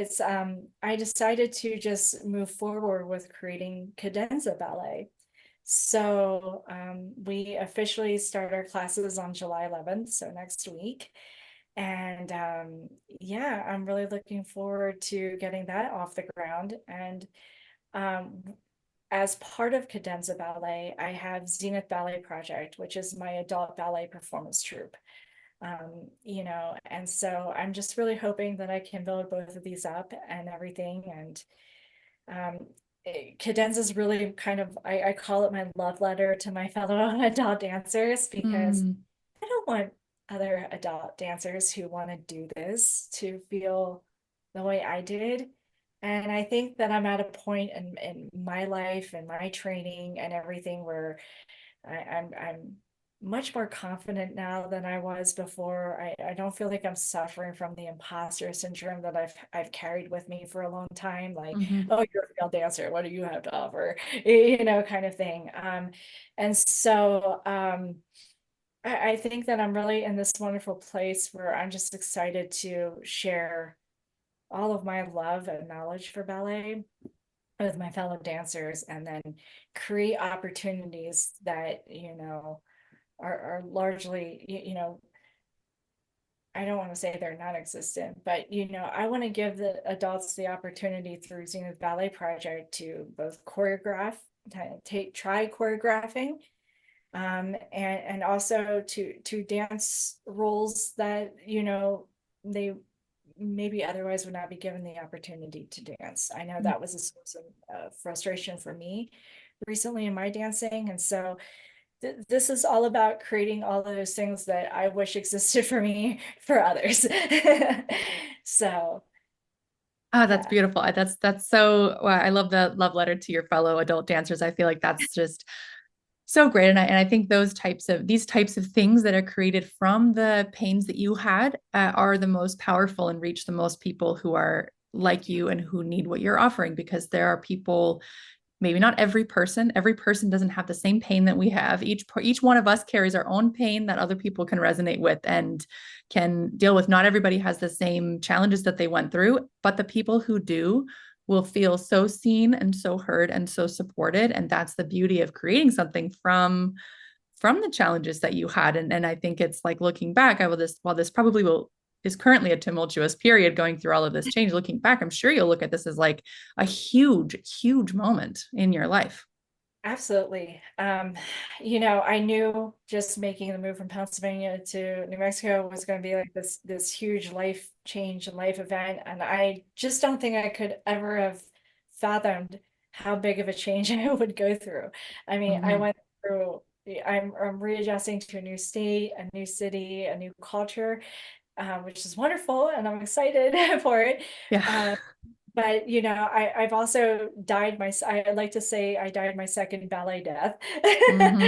I decided to just move forward with creating Cadenza Ballet. So we officially start our classes on July 11th, so next week. And yeah, I'm really looking forward to getting that off the ground. And um, as part of Cadenza Ballet, I have Zenith Ballet Project, which is my adult ballet performance troupe. And so I'm just really hoping that I can build both of these up and everything. And Cadenza is really kind of, I call it my love letter to my fellow adult dancers, because Mm, I don't want other adult dancers who want to do this to feel the way I did. And I think that I'm at a point in my life and my training and everything where I'm much more confident now than I was before. I don't feel like I'm suffering from the imposter syndrome that I've carried with me for a long time. Like, mhm. oh, you're a field dancer. What do you have to offer? Kind of thing. And so I think that I'm really in this wonderful place where I'm just excited to share all of my love and knowledge for ballet with my fellow dancers, and then create opportunities that are largely I don't want to say they're non-existent, but I want to give the adults the opportunity through Zenith Ballet Project to both choreograph try choreographing, and also to dance roles that, you know, they maybe otherwise would not be given the opportunity to dance. I know that was a source of frustration for me recently in my dancing. And so this is all about creating all those things that I wish existed for me for others. So Oh, that's yeah. beautiful. That's so, wow, I love the love letter to your fellow adult dancers. I feel like that's just so great. And I think these types of things that are created from the pains that you had are the most powerful and reach the most people who are like you and who need what you're offering, because there are people, maybe not every person doesn't have the same pain that we have. Each one of us carries our own pain that other people can resonate with and can deal with. Not everybody has the same challenges that they went through, but the people who do will feel so seen and so heard and so supported. And that's the beauty of creating something from the challenges that you had. And I think it's like, looking back, while this probably will is currently a tumultuous period going through all of this change, looking back, I'm sure you'll look at this as like a huge moment in your life. Absolutely. You know, I knew just making the move from Pennsylvania to New Mexico was going to be like this huge life change and life event. And I just don't think I could ever have fathomed how big of a change I would go through. I mean, I Mm-hmm. went through, I'm readjusting to a new state, a new city, a new culture, which is wonderful, and I'm excited for it. Yeah. Um, but you know, I've also died I like to say I died my second ballet death. Mm-hmm.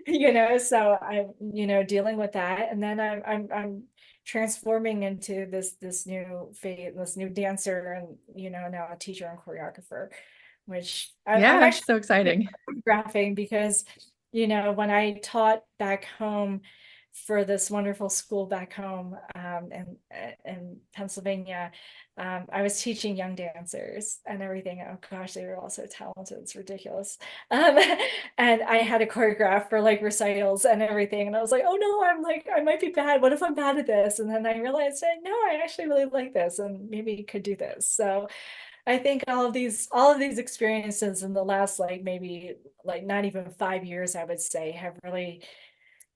You know, so I'm, you know, dealing with that, and then I'm transforming into this new phase, this new dancer, and you know, now a teacher and choreographer, which I'm Yeah, actually so exciting. choreographing because, you know, when I taught back home for this wonderful school back home, in Pennsylvania, I was teaching young dancers and everything. Oh gosh, they were all so talented. It's ridiculous. Um, and I had a choreograph for like recitals and everything. And I was like, oh no, I'm like, I might be bad. What if I'm bad at this? And then I realized that no, I actually really like this and maybe could do this. So I think all of these experiences in the last like maybe like not even 5 years, I would say, have really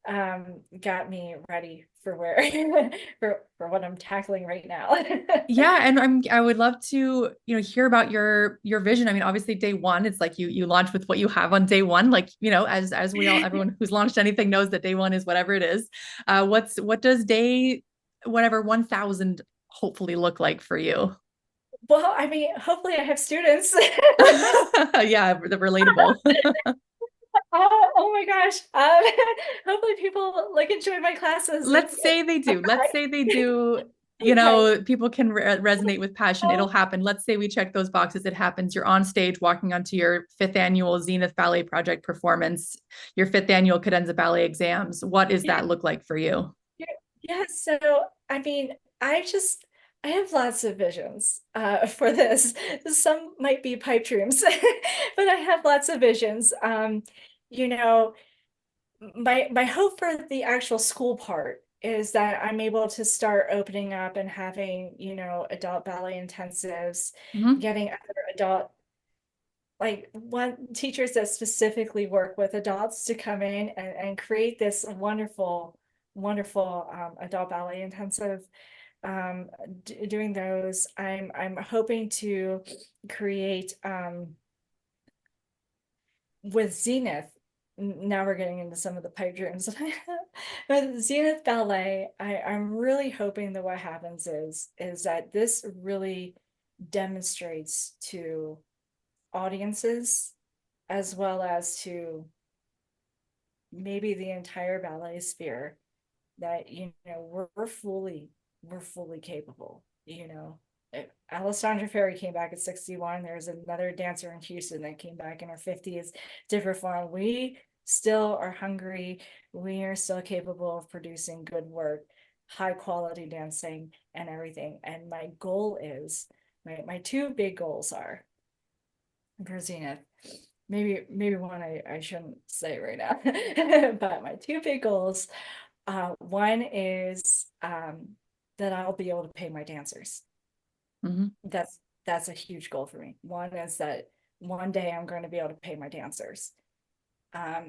got me ready for where for what I'm tackling right now. Yeah, and I would love to, hear about your vision. I mean, obviously day one, it's like you launch with what you have on day one. Like, as everyone who's launched anything knows that day one is whatever it is. What does day whatever 1,000 hopefully look like for you? Well, I mean, hopefully I have students. Yeah, the relatable. Oh my gosh. Hopefully people like enjoy my classes. Let's say they do. Let's say they do. Okay. People can resonate with passion. It'll happen. Let's say we check those boxes. It happens. You're on stage walking onto your fifth annual Zenith Ballet Project performance, your fifth annual Cadenza Ballet exams. What does Yeah, that look like for you? yeah, yeah. So, I mean, I have lots of visions for this. Some might be pipe dreams, but I have lots of visions. You know, my hope for the actual school part is that I'm able to start opening up and having, you know, adult ballet intensives, Mhm. getting other adult like one teachers that specifically work with adults to come in and create this wonderful adult ballet intensive. Doing those, I'm hoping to create with Zenith. Now we're getting into some of the pipe dreams. With Zenith Ballet, I'm really hoping that what happens is that this really demonstrates to audiences as well as to maybe the entire ballet sphere that, you know, we're fully capable, you know. Alessandra Ferry came back at 61. There's another dancer in Houston that came back in her 50s to perform. We still are hungry. We are still capable of producing good work, high quality dancing and everything. And my goal is, my two big goals are for Zenith. Maybe one I shouldn't say right now. But my two big goals, one is that I'll be able to pay my dancers. Mhm. That's a huge goal for me. One is that one day I'm going to be able to pay my dancers, um,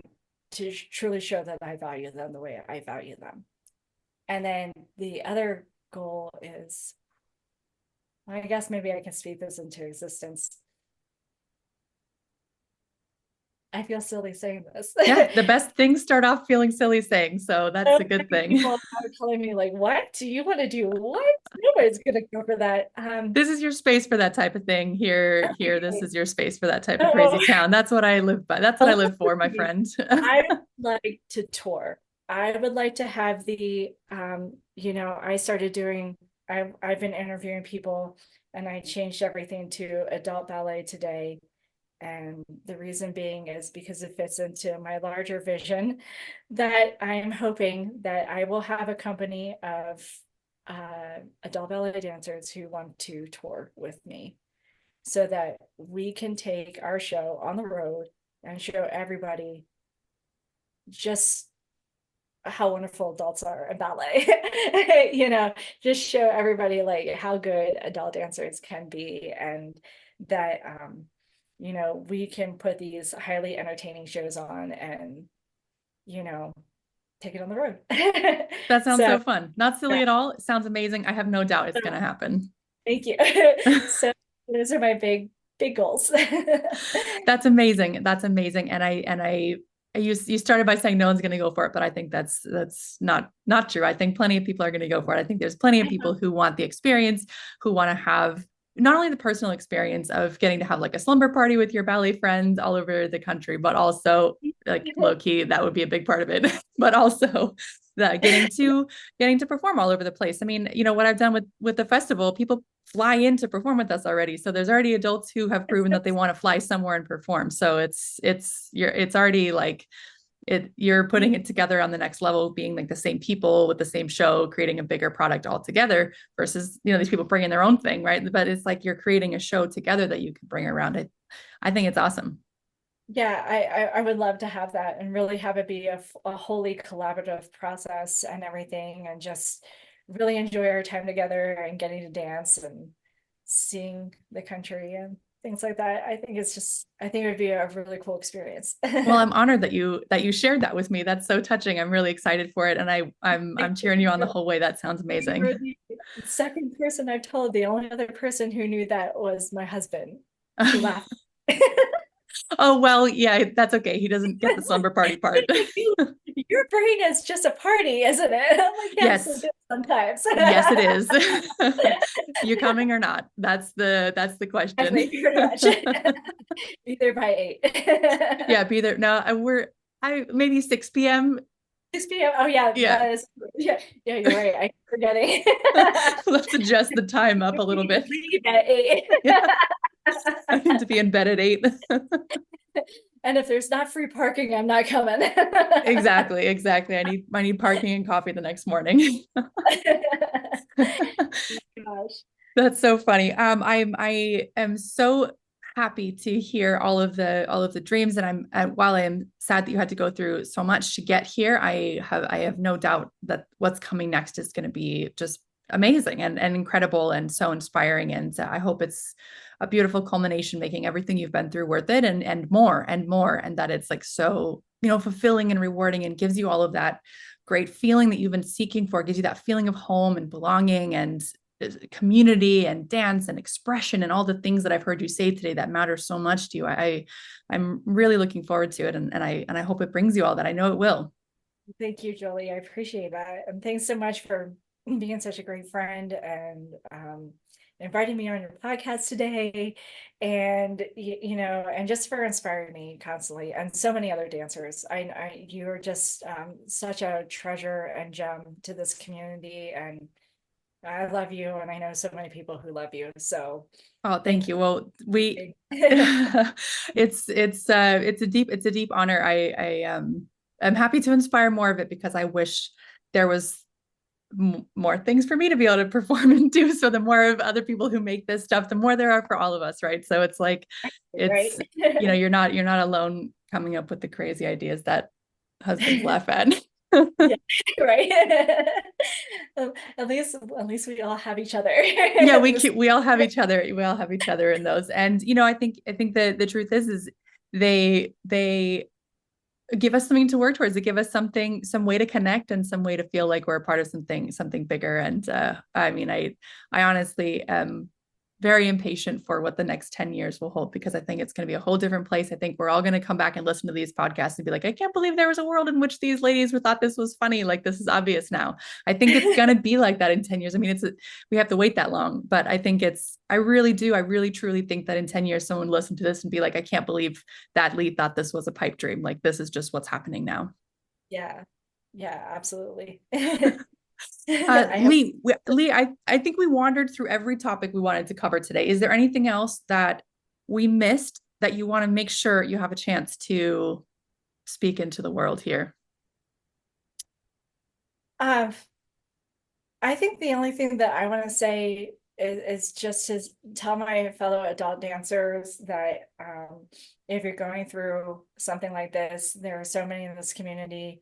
to truly show that I value them the way I value them. And then the other goal is, I guess maybe I can speak this into existence. I feel silly saying this. Yeah, the best things start off feeling silly saying, so that's So a good many thing. people are telling me like, what do you want to do? What? Nobody's gonna go for that. This is your space for that type of thing. Here, this Okay. is your space for that type of So crazy town. That's what I live by. That's what I live for, my friend. I would like to tour. I would like to have the, I started doing, I've been interviewing people, and I changed everything to adult ballet today. And the reason being is because it fits into my larger vision that I'm hoping that I will have a company of adult ballet dancers who want to tour with me, so that we can take our show on the road and show everybody just how wonderful adults are in ballet. Just show everybody like how good adult dancers can be, and that we can put these highly entertaining shows on and you know take it on the road. That sounds So so fun. Not silly yeah, at all. It sounds amazing. I have no doubt it's going to happen. thank you. So those are my big goals. That's amazing. That's amazing. You started by saying no one's going to go for it, but I think that's not true. I think plenty of people are going to go for it. I think there's plenty of people who want the experience, who want to have not only the personal experience of getting to have like a slumber party with your ballet friends all over the country, but also like low key, that would be a big part of it, but also that getting to perform all over the place. I mean, what I've done with the festival, people fly in to perform with us already. So there's already adults who have proven that they want to fly somewhere and perform. So it's already like you're putting it together on the next level, being like the same people with the same show, creating a bigger product all together versus, these people bringing their own thing, right? But it's like you're creating a show together that you can bring around it. I think it's awesome. Yeah, I would love to have that and really have it be a wholly collaborative process and everything, and just really enjoy our time together and getting to dance and seeing the country and things like that. I think it would be a really cool experience. Well, I'm honored that you shared that with me. That's so touching. I'm really excited for it, and I'm cheering you on the whole way. That sounds amazing. You're the second person I've told. The only other person who knew that was my husband. He laughed. Oh, well, yeah, that's okay. He doesn't get the slumber party part. Your brain is just a party, isn't it? I'm like, yes, it Yes. is sometimes. Yes, it is. You're coming or not? That's the question. Pretty much. Be there by 8. Yeah, be there. No, I maybe 6 p.m. 6 p.m. Oh yeah, Yeah. that is, yeah, you're right. I'm forgetting. Let's adjust the time up a little bit. Leave at 8. Yeah. I need to be in bed at 8. And if there's not free parking, I'm not coming. Exactly. I need parking and coffee the next morning. Gosh. That's so funny. I am so happy to hear all of the dreams, and while I am sad that you had to go through so much to get here, I have no doubt that what's coming next is going to be just amazing and incredible and so inspiring. And I hope it's a beautiful culmination, making everything you've been through worth it, and more and more, and that it's like so fulfilling and rewarding, and gives you all of that great feeling that you've been seeking for. It gives you that feeling of home and belonging and community and dance and expression and all the things that I've heard you say today that matter so much to you. I'm really looking forward to it, and I hope it brings you all that. I know it will. Thank you, Jolie. I appreciate that. And thanks so much for being such a great friend, and inviting me on your podcast today, and and just for inspiring me constantly, and so many other dancers. You're just such a treasure and gem to this community, and I love you, and I know so many people who love you. So Oh, thank thank you. Well, you. it's a deep honor. I'm happy to inspire more of it, because I wish there was more things for me to be able to perform and do. So the more of other people who make this stuff, the more there are for all of us, right? So it's like Right. you're not alone coming up with the crazy ideas that husbands laugh at. Yeah, right. At least we all have each other. Yeah, we all have each other. We all have each other in those. And I think the truth is they give us something to work towards. They give us some way to connect and some way to feel like we're a part of something bigger. And I honestly am very impatient for what the next 10 years will hold, because I think it's going to be a whole different place. I think we're all going to come back and listen to these podcasts and be like, I can't believe there was a world in which these ladies thought this was funny. Like, this is obvious now. I think it's going to be like that in 10 years. I mean, we have to wait that long, but I think I really truly think that in 10 years, someone will listen to this and be like, I can't believe that Leigh thought this was a pipe dream. Like, this is just what's happening now. Yeah. Yeah, absolutely. Leigh, I think we wandered through every topic we wanted to cover today. Is there anything else that we missed that you want to make sure you have a chance to speak into the world here? Um, I think the only thing that I want to say is just to tell my fellow adult dancers that if you're going through something like this, there are so many in this community.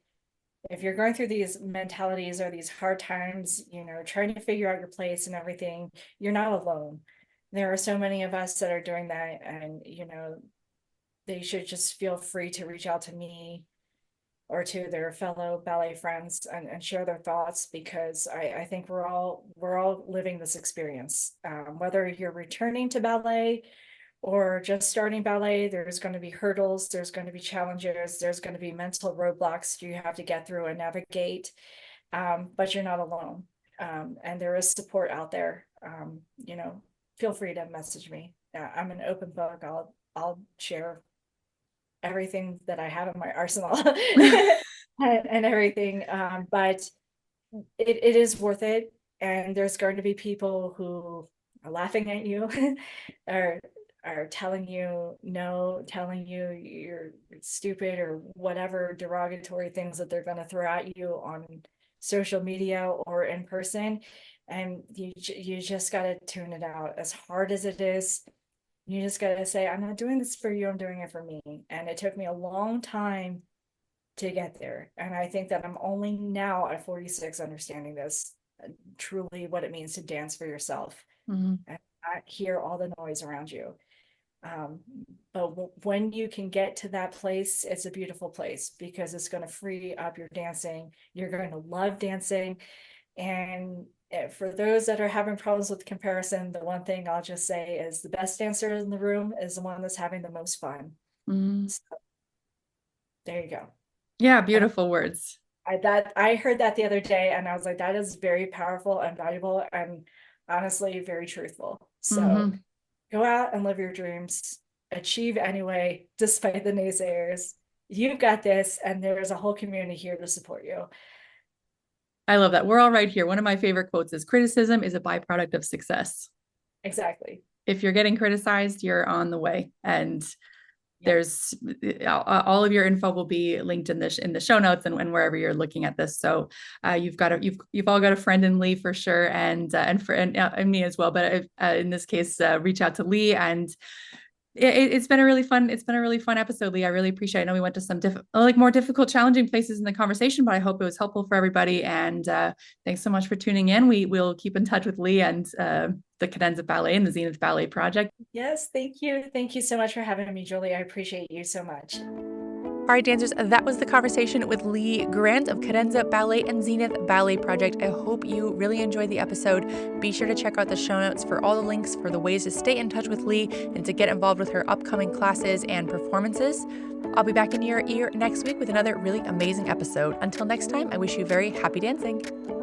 If you're going through these mentalities or these hard times, trying to figure out your place and everything, you're not alone. There are so many of us that are doing that, and they should just feel free to reach out to me or to their fellow ballet friends and share their thoughts, because I think we're all living this experience. Whether you're returning to ballet or just starting ballet, there's going to be hurdles, there's going to be challenges, there's going to be mental roadblocks you have to get through and navigate, but you're not alone. And there is support out there. Feel free to message me. I'm an open book. I'll share everything that I have in my arsenal and everything. But it is worth it. And there's going to be people who are laughing at you, are telling you no, telling you you're stupid, or whatever derogatory things that they're going to throw at you on social media or in person. And you just got to tune it out. As hard as it is, you just got to say, I'm not doing this for you, I'm doing it for me. And it took me a long time to get there. And I think that I'm only now at 46 understanding this, truly what it means to dance for yourself, and not hear all the noise around you. But when you can get to that place, it's a beautiful place, because it's going to free up your dancing. You're going to love dancing. And for those that are having problems with comparison, the one thing I'll just say is the best dancer in the room is the one that's having the most fun. So, there you go. Yeah, beautiful words. I heard that the other day, and I was like, that is very powerful and valuable, and honestly very truthful. So go out and live your dreams, achieve anyway, despite the naysayers. You've got this, and there's a whole community here to support you. I love that. We're all right here. One of my favorite quotes is, criticism is a byproduct of success. Exactly. If you're getting criticized, you're on the way. And there's all of your info will be linked in the show notes and wherever you're looking at this. So you've all got a friend in Leigh for sure, and me as well. But in this case, reach out to Leigh. And it's been a really fun episode, Leigh. I really appreciate it. I know we went to some more difficult, challenging places in the conversation, but I hope it was helpful for everybody. And thanks so much for tuning in. We'll keep in touch with Leigh and the Cadenza Ballet and the Zenith Ballet Project. Yes, thank you. Thank you so much for having me, Julie. I appreciate you so much. All right, dancers, that was the conversation with Leigh Grant of Cadenza Ballet and Zenith Ballet Project. I hope you really enjoyed the episode. Be sure to check out the show notes for all the links for the ways to stay in touch with Leigh and to get involved with her upcoming classes and performances. I'll be back in your ear next week with another really amazing episode. Until next time, I wish you very happy dancing.